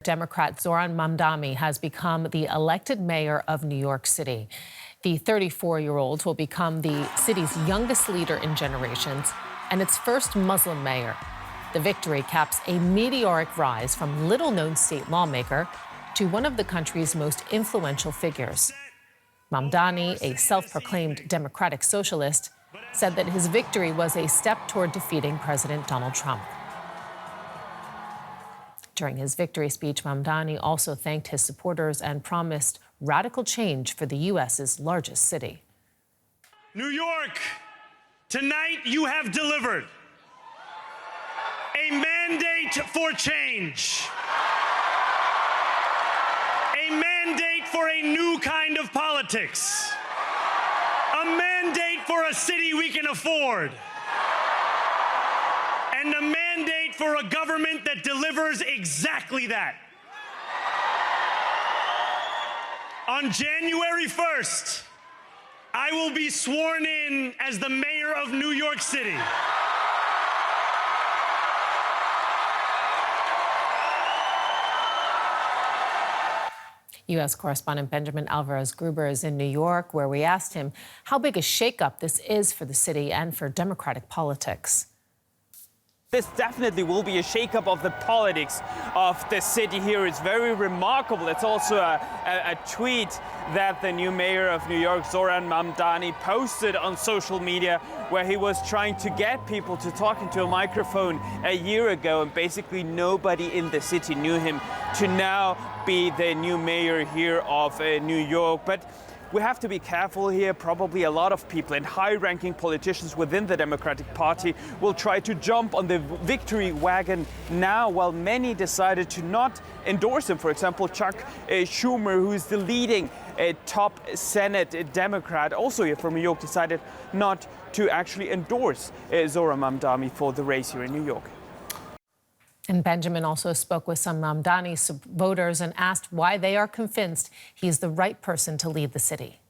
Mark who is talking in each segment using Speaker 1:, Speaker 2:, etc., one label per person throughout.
Speaker 1: Democrat Zohran Mamdani has become the elected mayor of New York City. The 34-year-old will become the city's youngest leader in generations and its first Muslim mayor. The victory caps a meteoric rise from little-known state lawmaker to one of the country's most influential figures. Mamdani, a self-proclaimed democratic socialist, said that his victory was a step toward defeating President Donald Trump. During his victory speech, Mamdani also thanked his supporters and promised radical change for the U.S.'s largest city.
Speaker 2: New York, tonight you have delivered a mandate for change, a mandate for a new kind of politics, a mandate for a city we can afford, and a mandate for a government that delivers exactly that. On January 1st, I will be sworn in as the mayor of New York City.
Speaker 1: U.S. correspondent Benjamin Alvarez-Gruber is in New York, where we asked him how big a shakeup this is for the city and for Democratic politics.
Speaker 3: This definitely will be a shakeup of the politics of the city here. It's very remarkable. It's also a tweet that the new mayor of New York, Zohran Mamdani, posted on social media, where he was trying to get people to talk into a microphone a year ago, and basically nobody in the city knew him, to now be the new mayor here of New York. But we have to be careful here. Probably a lot of people and high-ranking politicians within the Democratic Party will try to jump on the victory wagon now, while many decided to not endorse him. For example, Chuck Schumer, who is the leading top Senate Democrat, also here from New York, decided not to actually endorse Zohran Mamdani for the race here in New York.
Speaker 1: And Benjamin also spoke with some Mamdani voters and asked why they are convinced he's the right person to lead the city.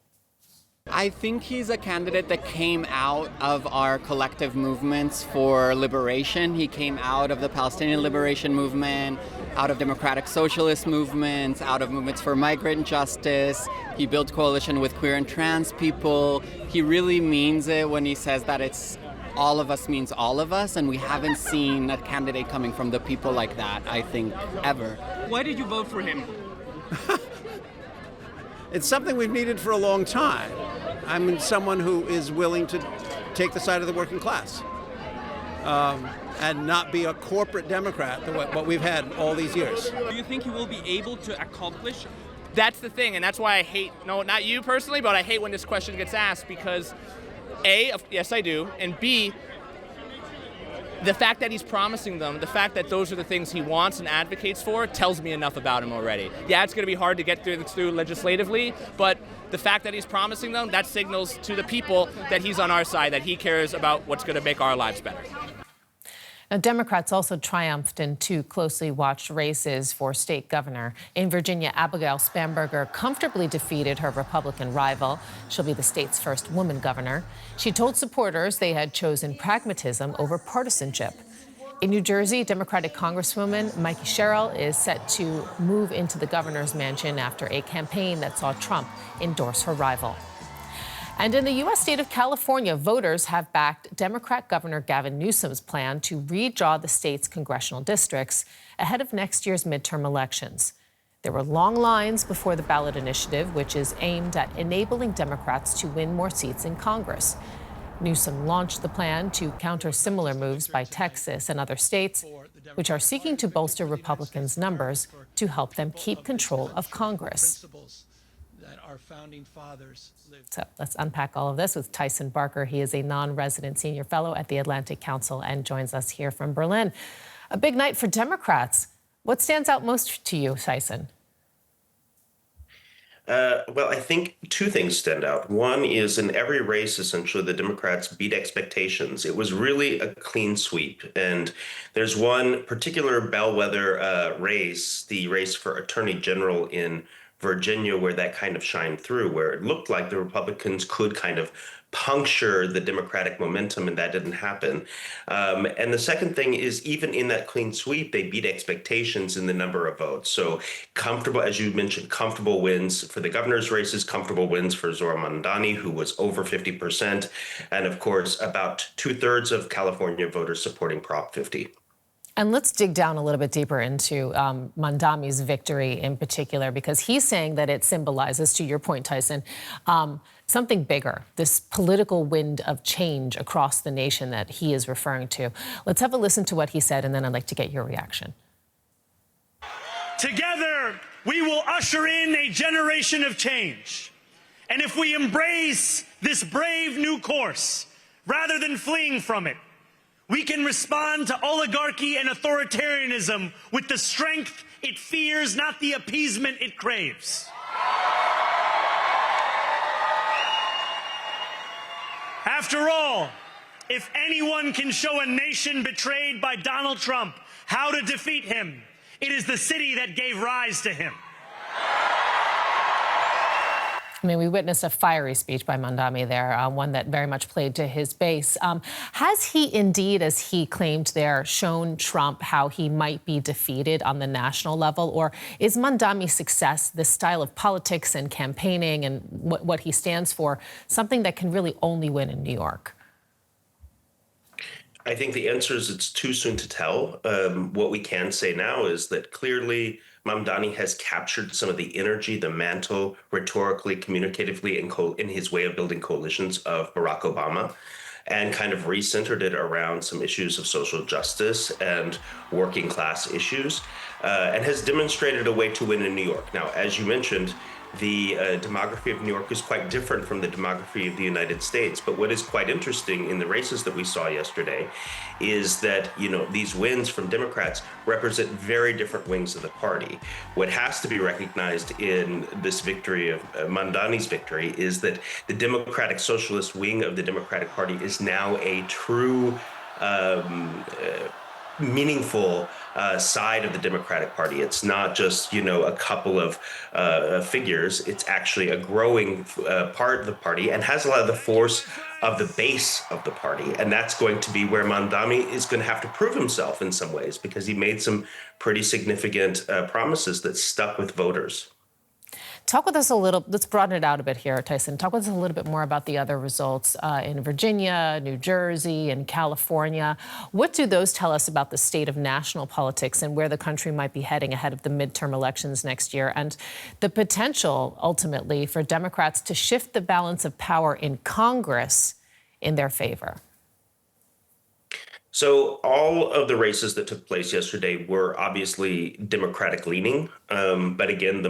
Speaker 4: I think he's a candidate that came out of our collective movements for liberation. He came out of the Palestinian liberation movement, out of democratic socialist movements, out of movements for migrant justice. He built coalition with queer and trans people. He really means it when he says that it's all of us means all of us, and we haven't seen a candidate coming from the people like that, I think, ever.
Speaker 3: Why did you vote for him?
Speaker 5: It's something we've needed for a long time. I'm someone who is willing to take the side of the working class and not be a corporate Democrat, what we've had all these years.
Speaker 6: Do you think he will be able to accomplish? That's the thing, and that's why I hate, no, not you personally, but I hate when this question gets asked, because A, yes I do, and B, the fact that he's promising them, the fact that those are the things he wants and advocates for, tells me enough about him already. Yeah, it's going to be hard to get through legislatively, but the fact that he's promising them, that signals to the people that he's on our side, that he cares about what's going to make our lives better.
Speaker 1: Now, Democrats also triumphed in two closely watched races for state governor. In Virginia, Abigail Spanberger comfortably defeated her Republican rival. She'll be the state's first woman governor. She told supporters they had chosen pragmatism over partisanship. In New Jersey, Democratic Congresswoman Mikey Sherrill is set to move into the governor's mansion after a campaign that saw Trump endorse her rival. And in the U.S. state of California, voters have backed Democrat Governor Gavin Newsom's plan to redraw the state's congressional districts ahead of next year's midterm elections. There were long lines before the ballot initiative, which is aimed at enabling Democrats to win more seats in Congress. Newsom launched the plan to counter similar moves by Texas and other states, which are seeking to bolster Republicans' numbers to help them keep control of Congress.
Speaker 7: Our founding fathers lived.
Speaker 1: So let's unpack all of this with Tyson Barker. He is a non-resident senior fellow at the Atlantic Council and joins us here from Berlin. A big night for Democrats. What stands out most to you, Tyson?
Speaker 8: Well, I think two things stand out. One is in every race, essentially, the Democrats beat expectations. It was really a clean sweep. And there's one particular bellwether race, the race for Attorney General in Virginia, where that kind of shined through, where it looked like the Republicans could kind of puncture the Democratic momentum, and that didn't happen. And the second thing is, even in that clean sweep, they beat expectations in the number of votes. So comfortable, as you mentioned, comfortable wins for the governor's races, comfortable wins for Zohran Mamdani, who was over 50%, and of course, about 2/3 of California voters supporting Prop 50.
Speaker 1: And let's dig down a little bit deeper into Mamdani's victory in particular, because he's saying that it symbolizes, to your point, Tyson, something bigger, this political wind of change across the nation that he is referring to. Let's have a listen to what he said, and then I'd like to get your reaction.
Speaker 2: Together, we will usher in a generation of change. And if we embrace this brave new course, rather than fleeing from it, we can respond to oligarchy and authoritarianism with the strength it fears, not the appeasement it craves. After all, if anyone can show a nation betrayed by Donald Trump how to defeat him, it is the city that gave rise to him.
Speaker 1: I mean, we witnessed a fiery speech by Mamdani there, one that very much played to his base. Has he indeed, as he claimed there, shown Trump how he might be defeated on the national level? Or is Mamdani's success, this style of politics and campaigning and what he stands for, something that can really only win in New York?
Speaker 8: I think the answer is it's too soon to tell. What we can say now is that clearly Mamdani has captured some of the energy, the mantle, rhetorically, communicatively, in his way of building coalitions of Barack Obama, and kind of recentered it around some issues of social justice and working class issues, and has demonstrated a way to win in New York. Now, as you mentioned, the demography of New York is quite different from the demography of the United States. But what is quite interesting in the races that we saw yesterday is that, these wins from Democrats represent very different wings of the party. What has to be recognized in this victory of Mamdani's victory is that the Democratic Socialist wing of the Democratic Party is now a true meaningful side of the Democratic Party. It's not just, a couple of figures. It's actually a growing part of the party and has a lot of the force of the base of the party. And that's going to be where Mamdani is going to have to prove himself in some ways, because he made some pretty significant promises that stuck with voters.
Speaker 1: Talk with us a little, let's broaden it out a bit here, Tyson. Talk with us a little bit more about the other results in Virginia, New Jersey, and California. What do those tell us about the state of national politics and where the country might be heading ahead of the midterm elections next year, and the potential, ultimately, for Democrats to shift the balance of power in Congress in their favor?
Speaker 8: So all of the races that took place yesterday were obviously Democratic leaning. But again,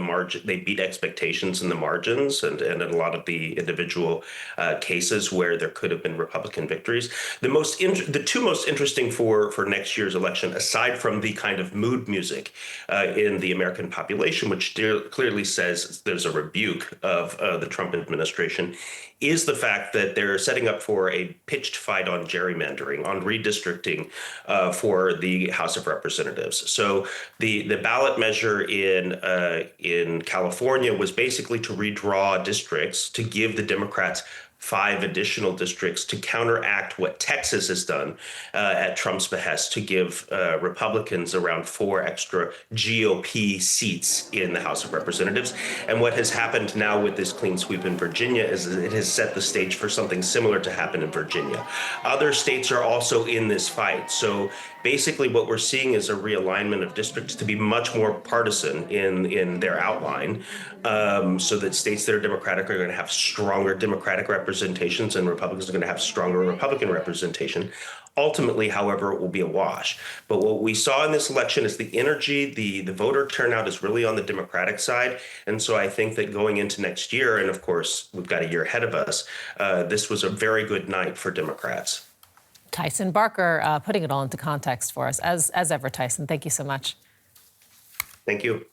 Speaker 8: they beat expectations in the margins and in a lot of the individual cases where there could have been Republican victories. The two most interesting for next year's election, aside from the kind of mood music in the American population, which clearly says there's a rebuke of the Trump administration, is the fact that they're setting up for a pitched fight on gerrymandering, on redistricting for the House of Representatives. So the ballot measure in California was basically to redraw districts to give the Democrats 5 additional districts to counteract what Texas has done at Trump's behest, to give Republicans around 4 extra GOP seats in the House of Representatives. And what has happened now with this clean sweep in Virginia is that it has set the stage for something similar to happen in Virginia. Other states are also in this fight. So basically what we're seeing is a realignment of districts to be much more partisan in their outline, so that states that are Democratic are going to have stronger Democratic representations and Republicans are going to have stronger Republican representation. Ultimately, however, it will be a wash. But what we saw in this election is the energy, the voter turnout is really on the Democratic side. And so I think that going into next year, and of course, we've got a year ahead of us, this was a very good night for Democrats.
Speaker 1: Tyson Barker putting it all into context for us. As ever, Tyson, thank you so much.
Speaker 8: Thank you.